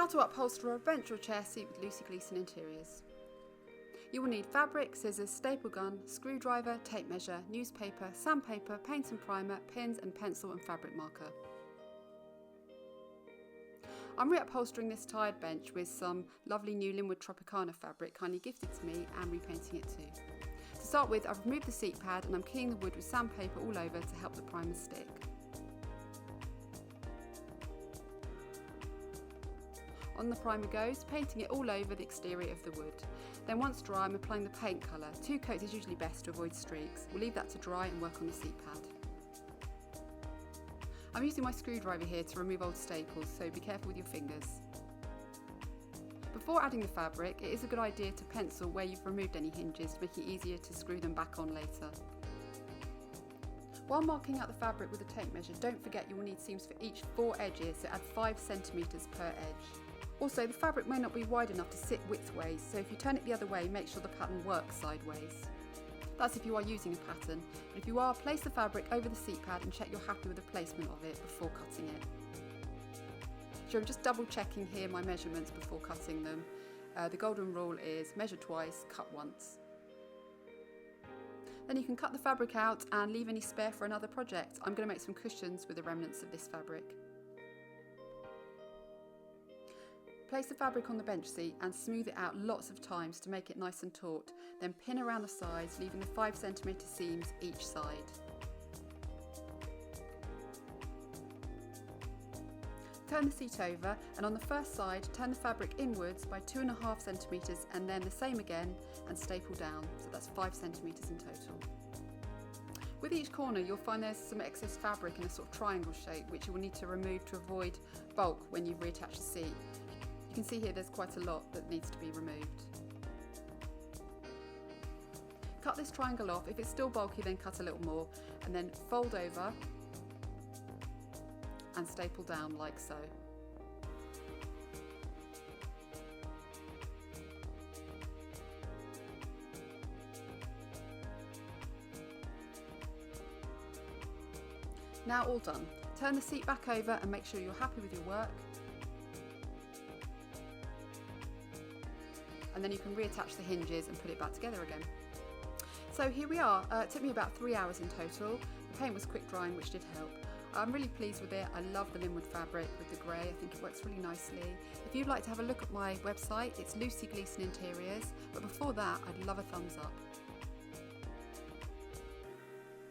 How to upholster a bench or chair seat with Lucy Gleeson Interiors. You will need fabric, scissors, staple gun, screwdriver, tape measure, newspaper, sandpaper, paint and primer, pins and pencil and fabric marker. I'm reupholstering this tired bench with some lovely new Linwood Tropicana fabric kindly gifted to me and repainting it too. To start with, I've removed the seat pad and I'm keying the wood with sandpaper all over to help the primer stick. On the primer goes, painting it all over the exterior of the wood. Then once dry, I'm applying the paint colour. 2 coats is usually best to avoid streaks. We'll leave that to dry and work on the seat pad. I'm using my screwdriver here to remove old staples, so be careful with your fingers. Before adding the fabric, it is a good idea to pencil where you've removed any hinges to make it easier to screw them back on later. While marking out the fabric with a tape measure, don't forget you will need seams for each 4 edges, so add 5 cm per edge. Also, the fabric may not be wide enough to sit widthways, so if you turn it the other way, make sure the pattern works sideways. That's if you are using a pattern, but if you are, place the fabric over the seat pad and check you're happy with the placement of it before cutting it. So I'm just double checking here my measurements before cutting them. The golden rule is measure twice, cut once. Then you can cut the fabric out and leave any spare for another project. I'm going to make some cushions with the remnants of this fabric. Place the fabric on the bench seat and smooth it out lots of times to make it nice and taut, then pin around the sides, leaving the 5 cm seams each side. Turn the seat over and on the first side turn the fabric inwards by 2.5 cm and then the same again and staple down, so that's 5 cm in total. With each corner you'll find there's some excess fabric in a sort of triangle shape which you will need to remove to avoid bulk when you reattach the seat. You can see here there's quite a lot that needs to be removed. Cut this triangle off. If it's still bulky, then cut a little more and then fold over and staple down like so. Now all done. Turn the seat back over and make sure you're happy with your work. And then you can reattach the hinges and put it back together again. So here we are. It took me about 3 hours in total. The paint was quick drying, which did help. I'm really pleased with it. I love the Linwood fabric with the grey. I think it works really nicely. If you'd like to have a look at my website, it's Lucy Gleeson Interiors. But before that, I'd love a thumbs up.